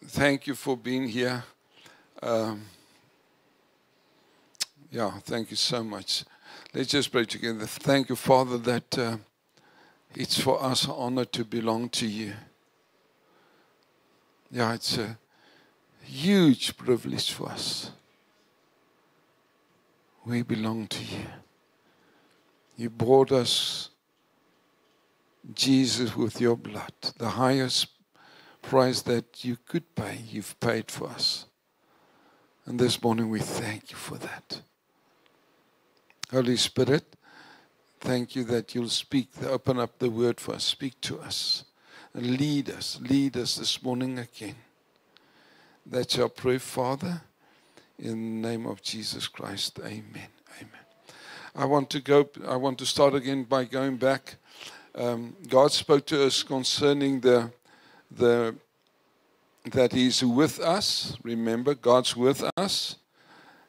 thank you for being here. Thank you so much. Let's just pray together. Thank you, Father, that it's for us an honor to belong to you. Yeah, it's a huge privilege for us. We belong to you. You bought us, Jesus, with your blood. The highest price that you could pay, you've paid for us. And this morning we thank you for that. Holy Spirit, thank you that you'll speak, open up the word for us, speak to us, and lead us this morning again. That's our prayer, Father, in the name of Jesus Christ. Amen. Amen. I want to start again by going back. God spoke to us concerning that He's with us. Remember, God's with us.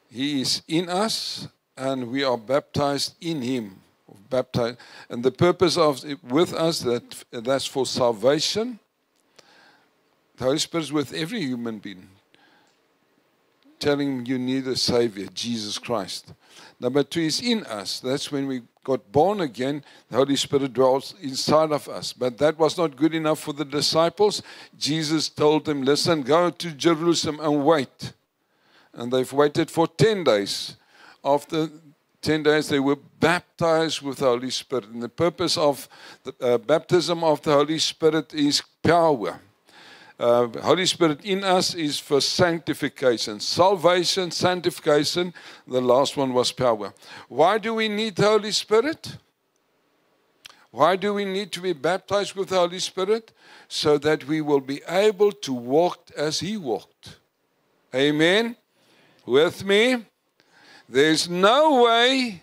He is in us, and we are baptized in Him. Baptized, and the purpose of it with us, that's for salvation. The Holy Spirit is with every human being, telling him you need a Savior, Jesus Christ. Number 2 is in us. That's when we got born again. The Holy Spirit dwells inside of us. But that was not good enough for the disciples. Jesus told them, listen, go to Jerusalem and wait. And they've waited for 10 days. After 10 days, they were baptized with the Holy Spirit. And the purpose of the baptism of the Holy Spirit is power. Holy Spirit in us is for sanctification. Salvation, sanctification. The last one was power. Why do we need the Holy Spirit? Why do we need to be baptized with the Holy Spirit? So that we will be able to walk as He walked. Amen? With me? There's no way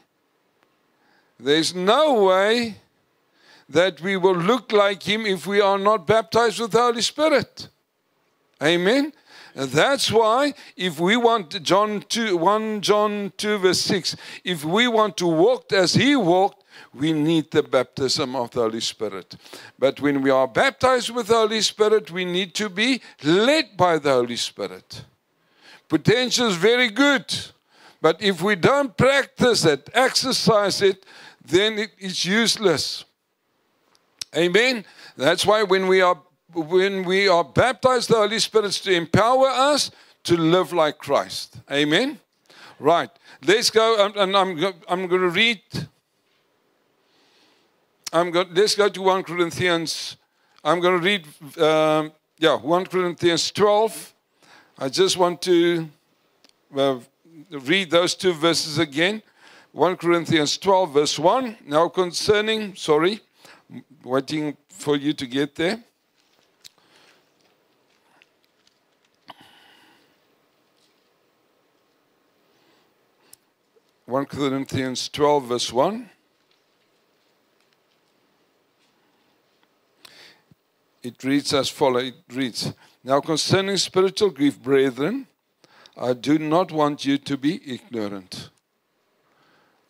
that we will look like Him if we are not baptized with the Holy Spirit. Amen? And that's why if we want 1 John 2 verse 6, if we want to walk as He walked, we need the baptism of the Holy Spirit. But when we are baptized with the Holy Spirit, we need to be led by the Holy Spirit. Potential is very good. But if we don't practice it, exercise it, then it is useless. Amen? That's why when we are baptized, the Holy Spirit is to empower us to live like Christ. Amen? Right. Let's go, and I'm going to read. Let's go to 1 Corinthians. I'm going to read, 1 Corinthians 12. I just want to read those 2 verses again. 1 Corinthians 12 verse 1. Now waiting for you to get there. (1 Corinthians 12 verse 1). It reads as follows. It reads, now concerning spiritual gift, brethren, I do not want you to be ignorant.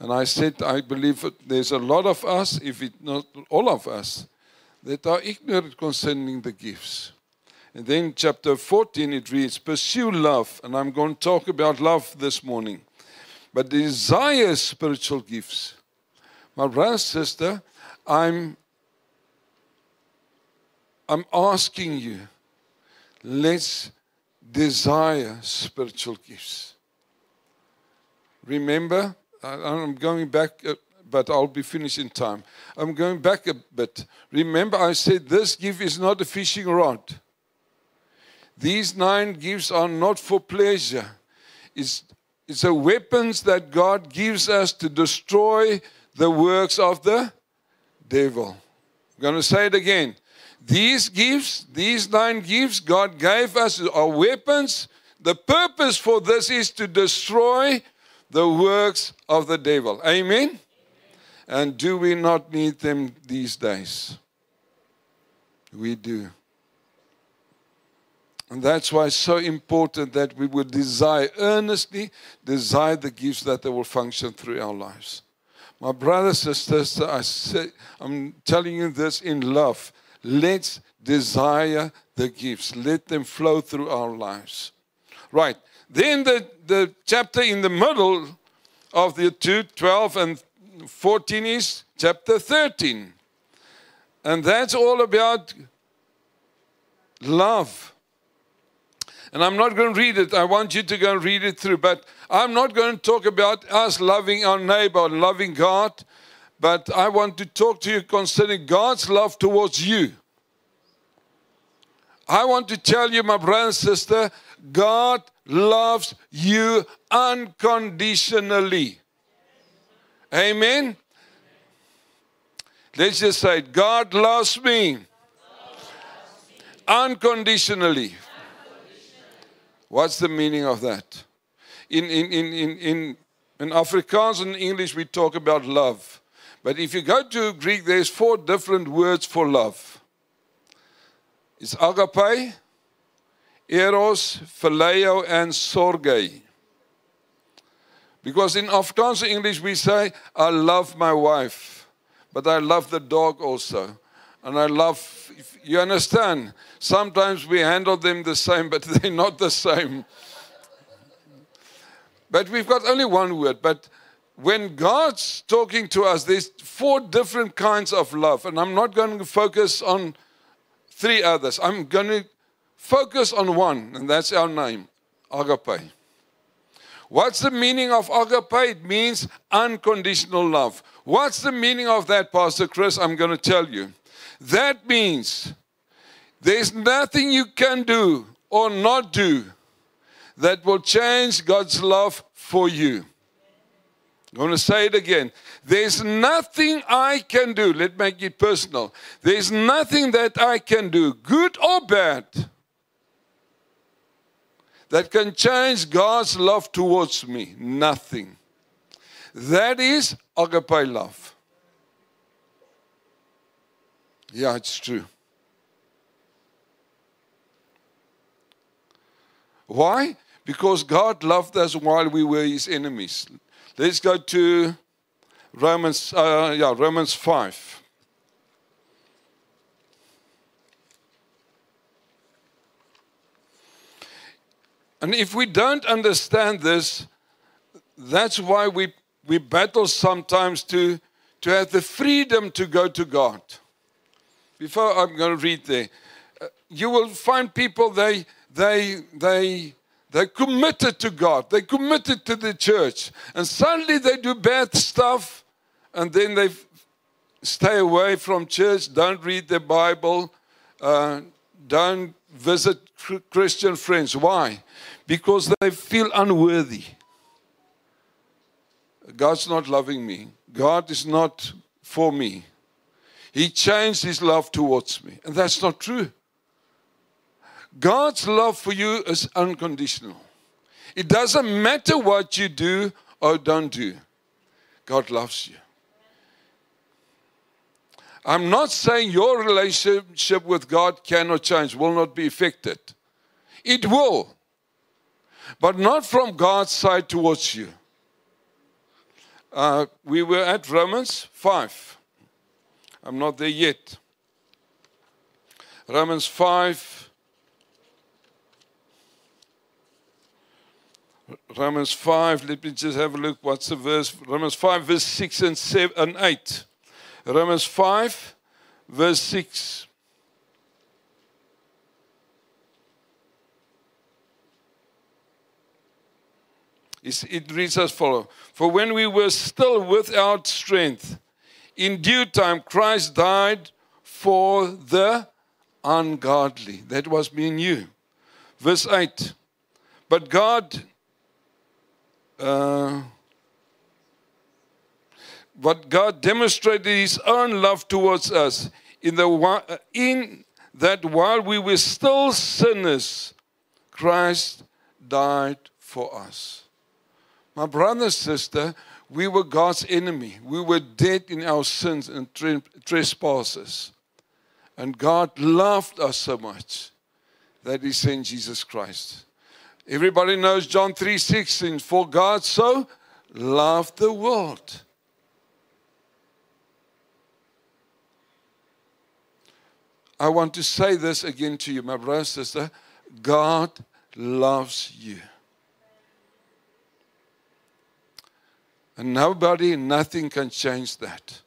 And I said, I believe that there's a lot of us, if it not all of us, that are ignorant concerning the gifts. And then chapter 14, it reads, pursue love. And I'm going to talk about love this morning. But desire spiritual gifts. My brother and sister, I'm asking you, let's desire spiritual gifts. Remember, I'm going back, but I'll be finished in time. I'm going back a bit. Remember, I said this gift is not a fishing rod. These 9 gifts are not for pleasure. It's the weapons that God gives us to destroy the works of the devil. I'm going to say it again. These gifts, these 9 gifts God gave us are weapons. The purpose for this is to destroy the works of the devil. Amen? And do we not need them these days? We do. And that's why it's so important that we would earnestly desire the gifts that they will function through our lives. My brothers and sisters, I'm telling you this in love. Let's desire the gifts. Let them flow through our lives. Right. Then the chapter in the middle of the 2, 12 and 14 is chapter 13. And that's all about love. And I'm not going to read it. I want you to go and read it through. But I'm not going to talk about us loving our neighbor, loving God. But I want to talk to you concerning God's love towards you. I want to tell you, my brother and sister, God loves you unconditionally. Amen? Let's just say it. God loves me unconditionally. What's the meaning of that? In Afrikaans and English, we talk about love. But if you go to Greek, there's 4 different words for love. It's agape, eros, phileo, and storge. Because in Afrikaans and English, we say, I love my wife, but I love the dog also. And I love, you understand, sometimes we handle them the same, but they're not the same. But we've got only one word. But when God's talking to us, there's 4 different kinds of love. And I'm not going to focus on 3 others. I'm going to focus on one, and that's our name, agape. What's the meaning of agape? It means unconditional love. What's the meaning of that, Pastor Chris? I'm going to tell you. That means there's nothing you can do or not do that will change God's love for you. I'm going to say it again. There's nothing I can do. Let's make it personal. There's nothing that I can do, good or bad, that can change God's love towards me. Nothing. That is agape love. Yeah, it's true. Why? Because God loved us while we were His enemies. Let's go to Romans 5. And if we don't understand this, that's why we battle sometimes to have the freedom to go to God. Before I'm going to read there, you will find people, they committed to God. They committed to the church. And suddenly they do bad stuff. And then they stay away from church. Don't read the Bible. Don't visit Christian friends. Why? Because they feel unworthy. God's not loving me. God is not for me. He changed His love towards me. And that's not true. God's love for you is unconditional. It doesn't matter what you do or don't do. God loves you. I'm not saying your relationship with God cannot change, will not be affected. It will. But not from God's side towards you. We were at Romans 5. I'm not there yet. Romans 5. Romans 5, let me just have a look. What's the verse? Romans 5, verse 6 and 7 and 8. Romans 5, verse 6. It reads as follows. For when we were still without strength, in due time Christ died for the ungodly. That was me and you. Verse 8. But God demonstrated His own love towards us in that while we were still sinners, Christ died for us. My brother and sister, we were God's enemy. We were dead in our sins and trespasses. And God loved us so much that He sent Jesus Christ. Everybody knows John 3:16. For God so loved the world. I want to say this again to you, my brother and sister. God loves you. And nobody, nothing can change that.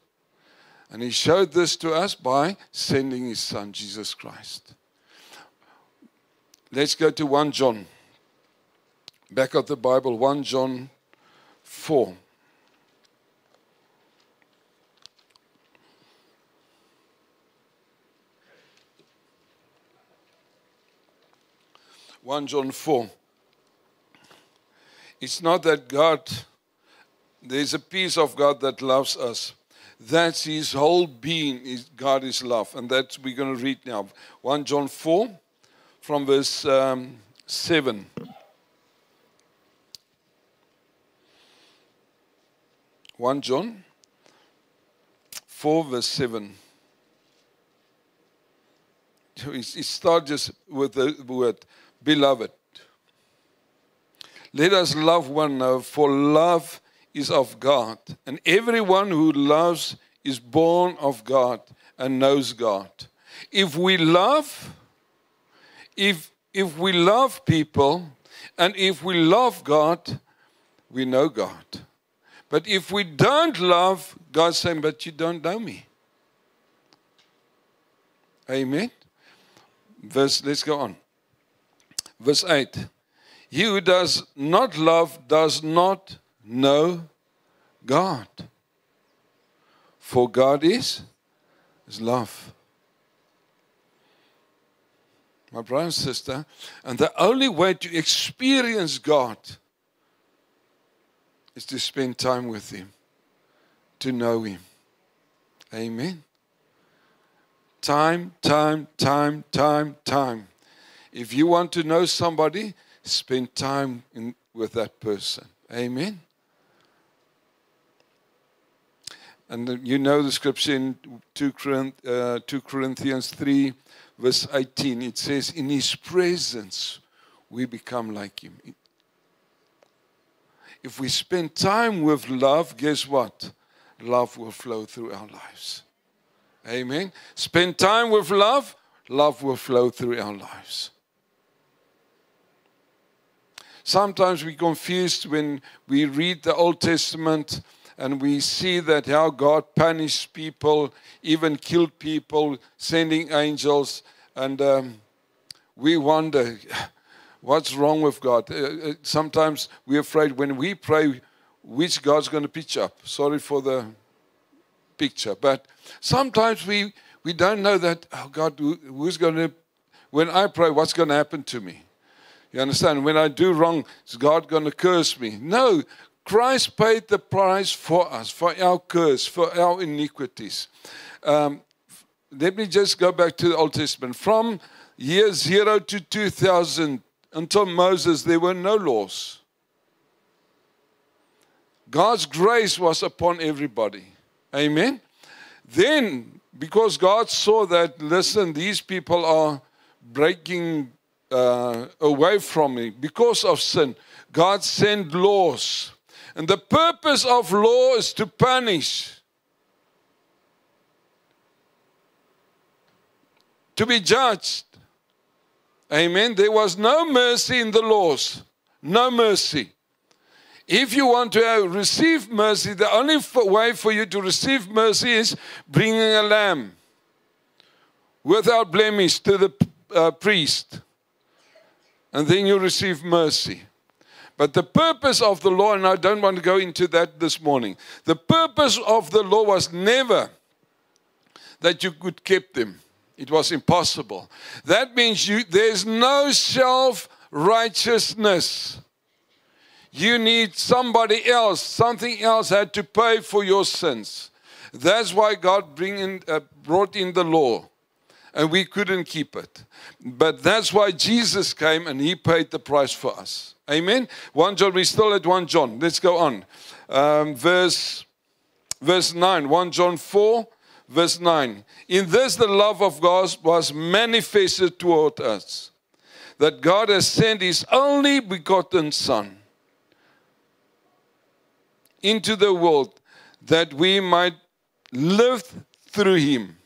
And He showed this to us by sending His Son, Jesus Christ. Let's go to 1 John. Back of the Bible, 1 John 4. John 4. It's not that God, there's a piece of God that loves us. That's His whole being. God is love. And that's we're going to read now. 1 John 4 from verse 7. John 4 verse 7. It starts just with the word, beloved. Let us love one another, for love is of God. And everyone who loves is born of God and knows God. If we love people, and if we love God, we know God. But if we don't love, God's saying, but you don't know me. Amen. Let's go on. Verse 8. He who does not love does not know God. For God is love. My brother and sister, and the only way to experience God is to spend time with Him, to know Him. Amen. Time. If you want to know somebody, spend time with that person. Amen. And you know the scripture in 2 Corinthians 3, verse 18. It says, in His presence, we become like Him. If we spend time with love, guess what? Love will flow through our lives. Amen. Spend time with love, love will flow through our lives. Sometimes we're confused when we read the Old Testament and we see that how God punished people, even killed people, sending angels, and we wonder, what's wrong with God? Sometimes we're afraid when we pray, which God's going to pitch up. Sorry for the picture. But sometimes we don't know that, oh God, who's going to, when I pray, what's going to happen to me? You understand? When I do wrong, is God going to curse me? No. Christ paid the price for us, for our curse, for our iniquities. Let me just go back to the Old Testament. From year 0 to 2000, until Moses, there were no laws. God's grace was upon everybody. Amen? Then, because God saw that, listen, these people are breaking away from me because of sin, God sent laws. And the purpose of law is to punish, to be judged. Amen. There was no mercy in the laws. No mercy. If you want to receive mercy, the only way for you to receive mercy is bringing a lamb without blemish to the priest. And then you receive mercy. But the purpose of the law, and I don't want to go into that this morning, the purpose of the law was never that you could keep them. It was impossible. That means there's no self-righteousness. You need somebody else. Something else had to pay for your sins. That's why God brought in the law. And we couldn't keep it. But that's why Jesus came and He paid the price for us. Amen? 1 John, we're still at 1 John. Let's go on. Verse 9. 1 John 4, verse 9. In this the love of God was manifested toward us, that God has sent His only begotten Son into the world, that we might live through Him.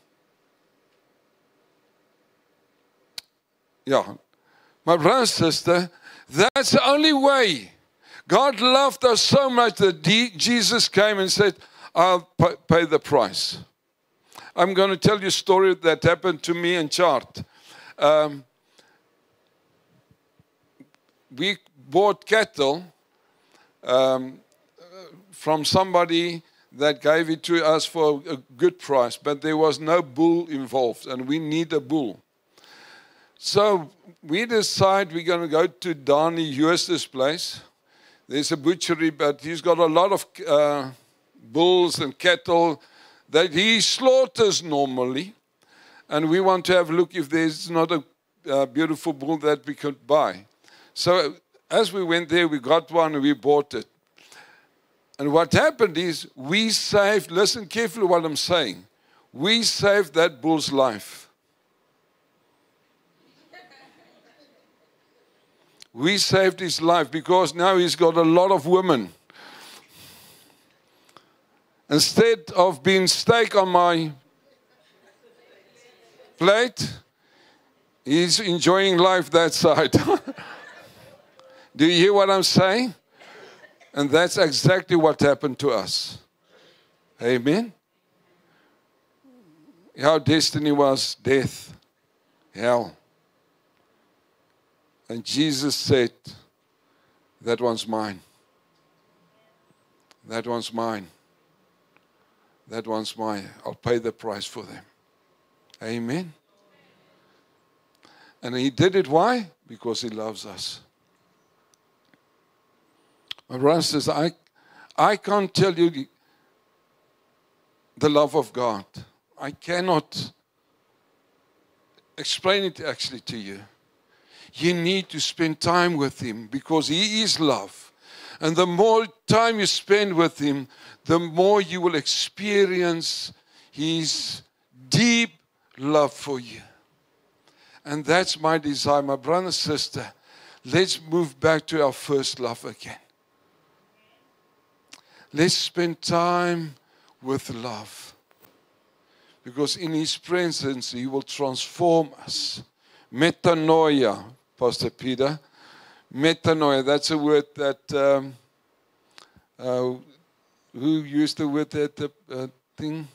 Yeah. My brother and sister, that's the only way. God loved us so much that Jesus came and said, I'll pay the price. I'm going to tell you a story that happened to me and Chart. We bought cattle from somebody that gave it to us for a good price, but there was no bull involved, and we need a bull. So we decide we're going to go to Donnie Huister's place. There's a butchery, but he's got a lot of bulls and cattle that he slaughters normally. And we want to have a look if there's not a beautiful bull that we could buy. So as we went there, we got one and we bought it. And what happened is we saved, listen carefully what I'm saying, we saved that bull's life. We saved his life because now he's got a lot of women. Instead of being steak on my plate, he's enjoying life that side. Do you hear what I'm saying? And that's exactly what happened to us. Amen? Our destiny was death, hell. And Jesus said, that one's mine. That one's mine. That one's mine. I'll pay the price for them. Amen? And he did it, why? Because he loves us. My brother says, I can't tell you the love of God. I cannot explain it actually to you. You need to spend time with him because he is love. And the more time you spend with him, the more you will experience his deep love for you. And that's my desire. My brother and sister, let's move back to our first love again. Let's spend time with love. Because in his presence, he will transform us. Metanoia, Pastor Peter. Metanoia, that's a word that, who used the word that thing?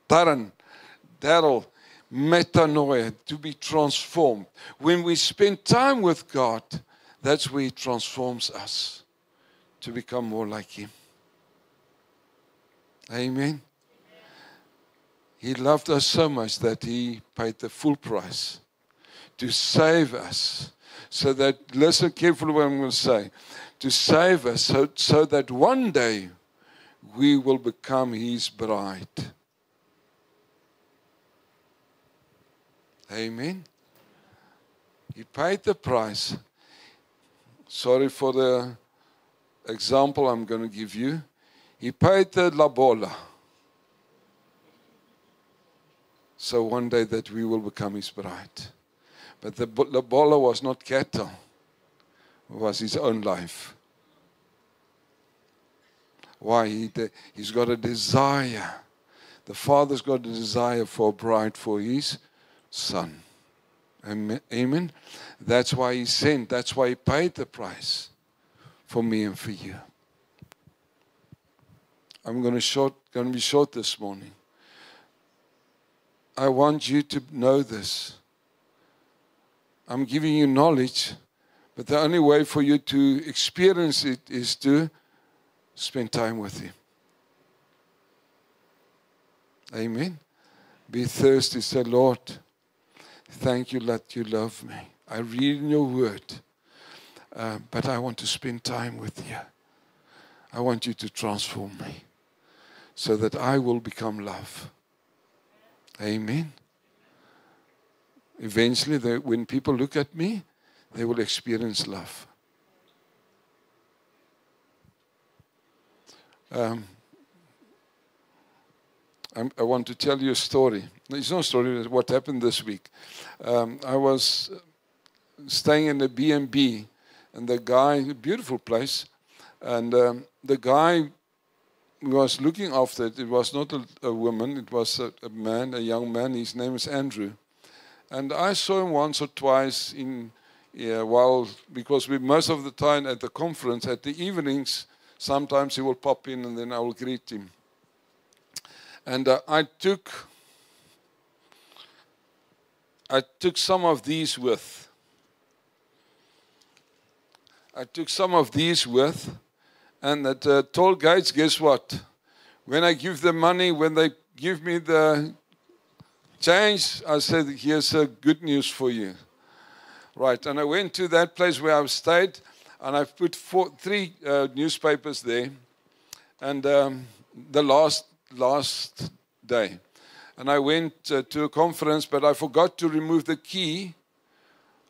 Daryl. Metanoia, to be transformed. When we spend time with God, that's where he transforms us to become more like him. Amen. He loved us so much that he paid the full price to save us. So that, listen carefully what I'm going to say, to save us so that one day we will become his bride. Amen. He paid the price. Sorry for the example I'm going to give you. He paid the lobola. So one day that we will become his bride. But the lobola was not cattle. It was his own life. Why? He's got a desire. The Father's got a desire for a bride for his son. Amen. That's why he sent. That's why he paid the price for me and for you. I'm going to be short this morning. I want you to know this. I'm giving you knowledge, but the only way for you to experience it is to spend time with him. Amen. Be thirsty. Say, Lord, thank you that you love me. I read in your word, but I want to spend time with you. I want you to transform me so that I will become love. Amen. Eventually, when people look at me, they will experience love. I want to tell you a story. It's not a story, it's what happened this week. I was staying in a B&B, and the guy, a beautiful place, and the guy was looking after it. It was not a woman, it was a man, a young man. His name is Andrew. And I saw him once or twice because we most of the time at the conference, at the evenings, sometimes he will pop in and then I will greet him. And I took some of these with. And at toll gates, guess what? When I give them money, when they give me the change, I said, here's good news for you. Right, and I went to that place where I stayed, and I put three newspapers there, and the last day. And I went to a conference, but I forgot to remove the key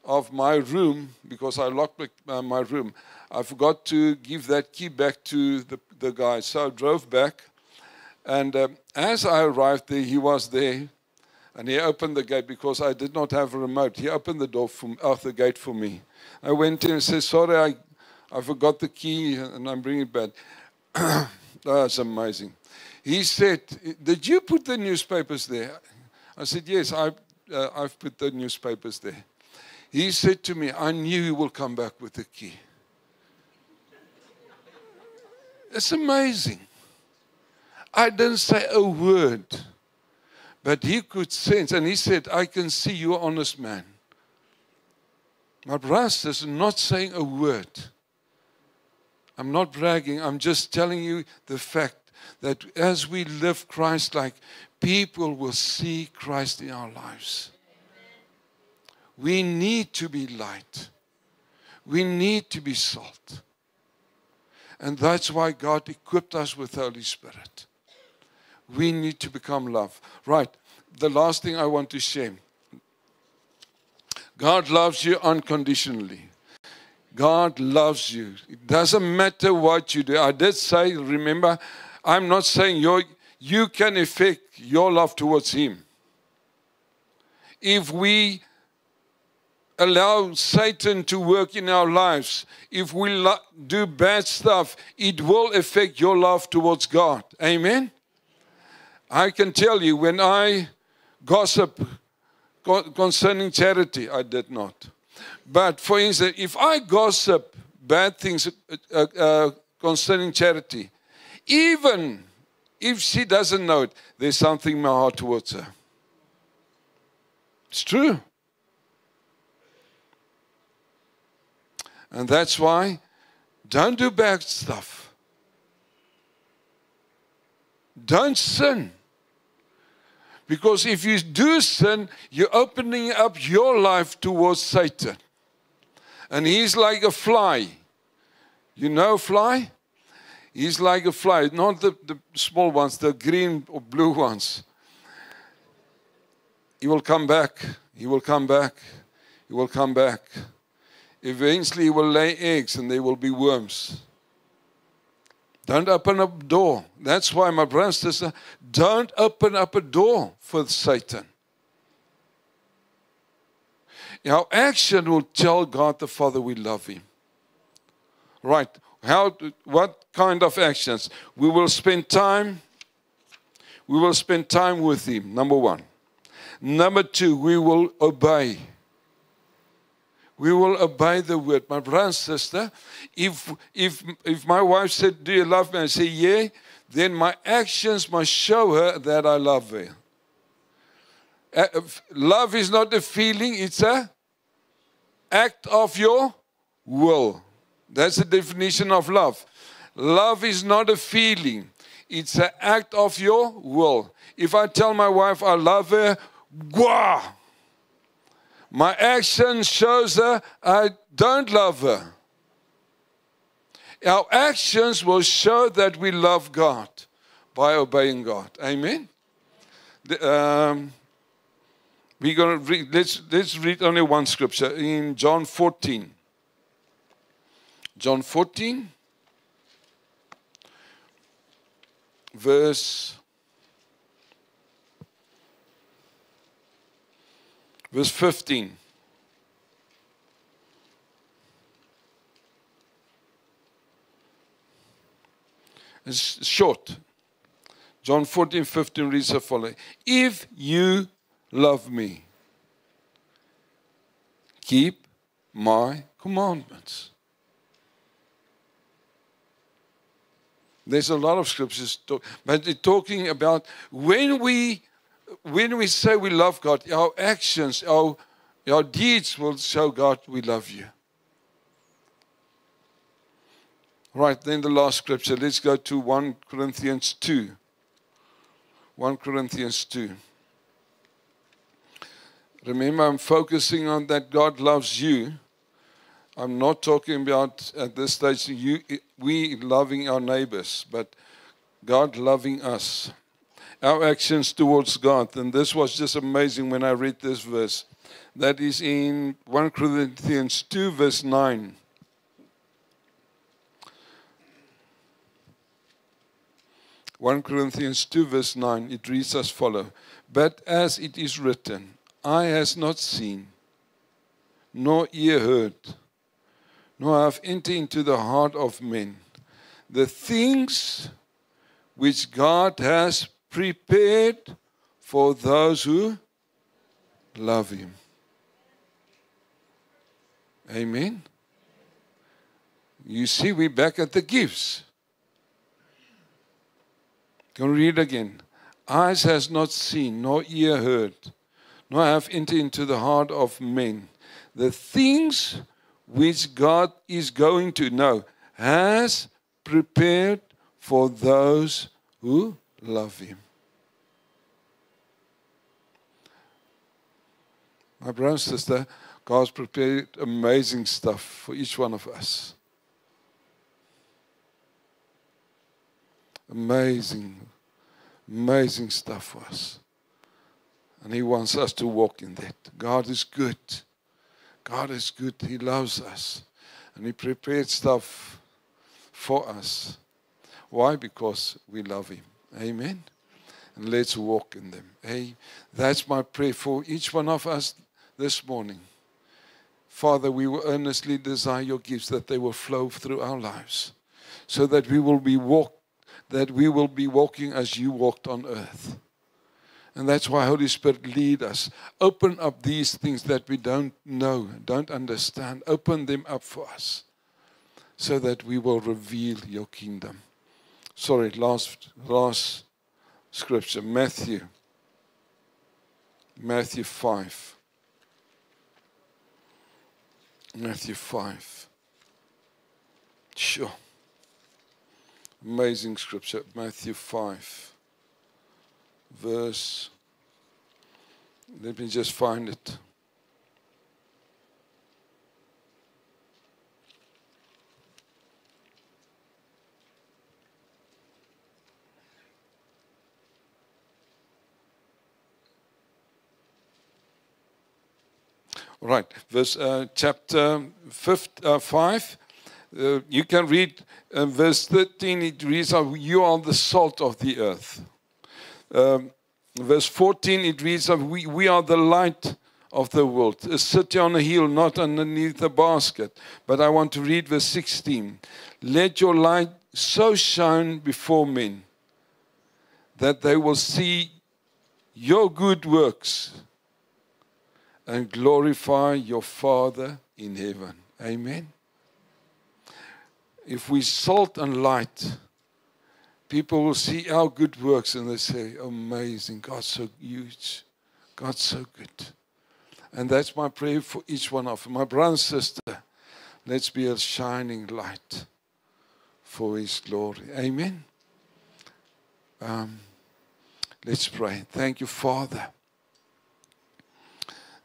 of my room because I locked my room. I forgot to give that key back to the guy. So I drove back, and as I arrived there, he was there, and he opened the gate because I did not have a remote. He opened the door the gate for me. I went in and said, sorry, I forgot the key, and I'm bringing it back. That's amazing. He said, did you put the newspapers there? I said, yes, I've put the newspapers there. He said to me, I knew you will come back with the key. It's amazing. I didn't say a word, but he could sense, and he said, I can see you're an honest man. My brother is not saying a word. I'm not bragging. I'm just telling you the fact that as we live Christ-like, people will see Christ in our lives. We need to be light. We need to be salt. And that's why God equipped us with the Holy Spirit. We need to become love. Right, the last thing I want to share. God loves you unconditionally. God loves you. It doesn't matter what you do. I did say, remember, I'm not saying you can affect your love towards Him. If we allow Satan to work in our lives, if we do bad stuff, it will affect your love towards God. Amen? I can tell you, when I gossip concerning charity, I did not. But for instance, if I gossip bad things concerning charity, even if she doesn't know it, there's something in my heart towards her. It's true. And that's why, don't do bad stuff. Don't sin. Because if you do sin, you're opening up your life towards Satan. And he's like a fly. You know a fly? He's like a fly. Not the small ones, the green or blue ones. He will come back. He will come back. He will come back. Eventually he will lay eggs and there will be worms. Don't open up a door. That's why, my brothers and sisters, don't open up a door for Satan. Our action will tell God the Father we love Him. Right. What kind of actions? We will spend time. We will spend time with Him, number one. Number two, we will obey. We will obey the word. My brother and sister, if my wife said, do you love me? I say, yeah. Then my actions must show her that I love her. Love is not a feeling, it's an act of your will. That's the definition of love. Love is not a feeling, it's an act of your will. If I tell my wife I love her, gwah! My action shows her I don't love her. Our actions will show that we love God by obeying God. Amen? We're going to read, let's read only one scripture in John 14. John 14, verse 15. It's short. John 14:15 reads the following. If you love me, keep my commandments. There's a lot of scriptures, but they're talking about when we say we love God, our actions, our deeds will show God we love you. Right, then the last scripture. Let's go to 1 Corinthians 2. 1 Corinthians 2. Remember, I'm focusing on that God loves you. I'm not talking about, at this stage, we loving our neighbors, but God loving us. Our actions towards God. And this was just amazing when I read this verse. That is in 1 Corinthians 2, verse 9. 1 Corinthians 2 verse 9, it reads as follows. But as it is written, eye has not seen, nor ear heard, nor have entered into the heart of men the things which God has prepared for those who love Him. Amen. You see, we're back at the gifts. Can we read again? Eyes has not seen, nor ear heard, nor have entered into the heart of men the things which God is going to know, has prepared for those who love Him. My brother and sister, God's prepared amazing stuff for each one of us. Amazing stuff for us. And He wants us to walk in that. God is good. God is good. He loves us. And He prepared stuff for us. Why? Because we love Him. Amen. And let's walk in them. Hey, that's my prayer for each one of us this morning. Father, we will earnestly desire your gifts, that they will flow through our lives, so that we will be walking as you walked on earth. And that's why Holy Spirit, lead us. Open up these things that we don't know, don't understand. Open them up for us, so that we will reveal your kingdom. Sorry, last scripture, Matthew 5. Matthew 5. Sure. Amazing scripture. Matthew 5. Verse. Let me just find it. All right, chapter 5. You can read verse 13. It reads, you are the salt of the earth. Verse 14, it reads, we are the light of the world. A city on a hill, not underneath a basket. But I want to read verse 16. Let your light so shine before men, that they will see your good works and glorify your Father in heaven. Amen. If we salt and light, people will see our good works and they say, amazing, God's so huge, God's so good. And that's my prayer for each one of them. My brother and sister, let's be a shining light for His glory. Amen. Let's pray. Thank you, Father,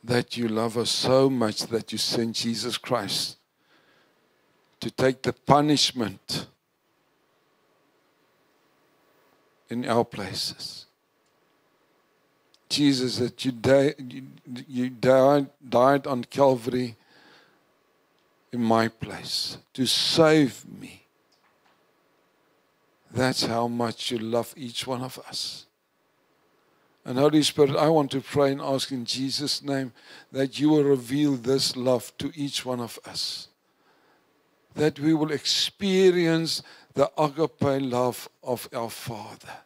that you love us so much that you sent Jesus Christ to take the punishment in our places. Jesus, that you died on Calvary in my place to save me. That's how much you love each one of us. And Holy Spirit, I want to pray and ask in Jesus' name that you will reveal this love to each one of us. That we will experience the agape love of our Father.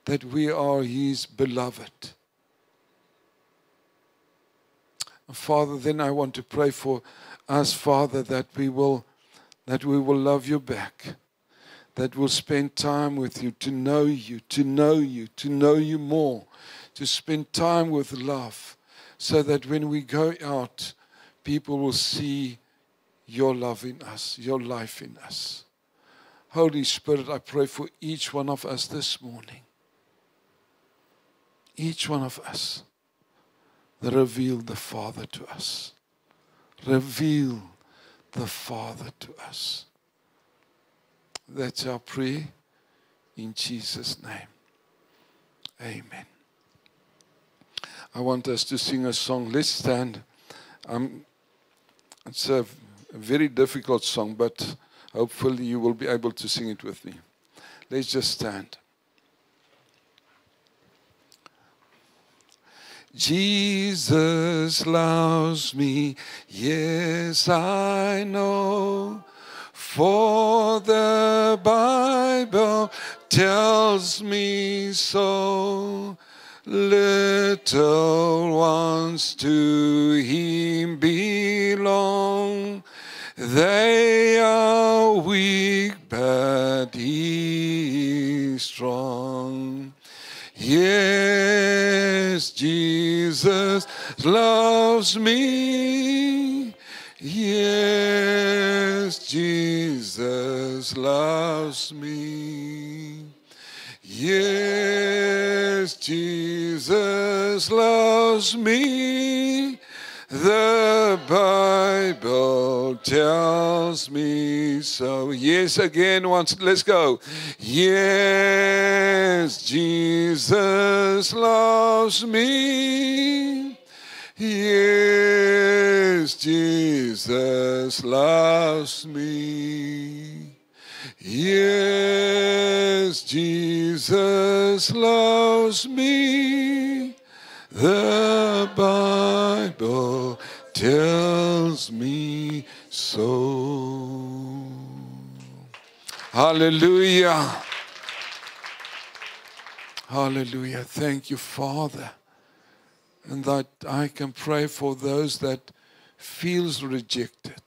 That we are His beloved. Father, then I want to pray for us, Father, that we will love you back, that we'll spend time with you, to know you, to know you, to know you more, to spend time with love, so that when we go out, people will see your love in us, your life in us. Holy Spirit, I pray for each one of us this morning. Each one of us. Reveal the Father to us. Reveal the Father to us. That's our prayer in Jesus' name. Amen. I want us to sing a song. Let's stand. It's a very difficult song, but hopefully you will be able to sing it with me. Let's just stand. Jesus loves me, yes, I know, for the Bible tells me so. Little ones to Him belong. They are weak, but He is strong. Yes, Jesus loves me. Yes, Jesus loves me. Yes, Jesus loves me. The Bible tells me so. Yes, again, once, let's go. Yes, Jesus loves me. Yes, Jesus loves me. Yes, Jesus loves me. The Bible tells me so. Hallelujah. Hallelujah. Thank you, Father. And that I can pray for those that feels rejected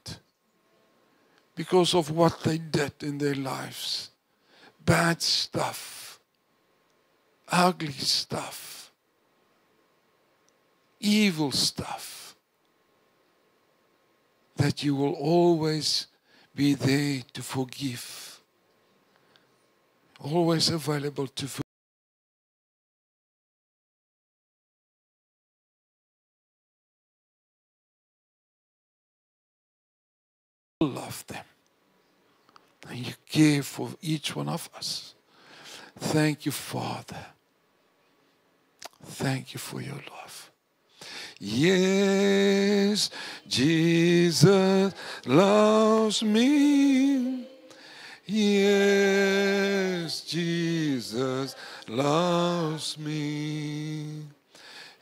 because of what they did in their lives. Bad stuff. Ugly stuff. Evil stuff. That you will always be there to forgive. Always available to forgive. Love them. And you care for each one of us. Thank you, Father. Thank you for your love. Yes, Jesus loves me. Yes, Jesus loves me.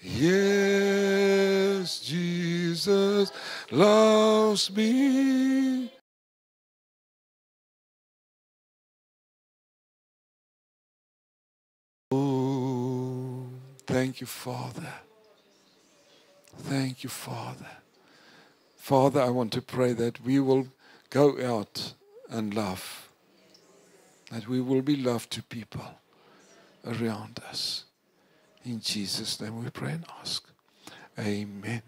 Yes, Jesus loves me. Oh, thank you, Father. Thank you, Father. Father, I want to pray that we will go out and love. That we will be love to people around us. In Jesus' name we pray and ask. Amen.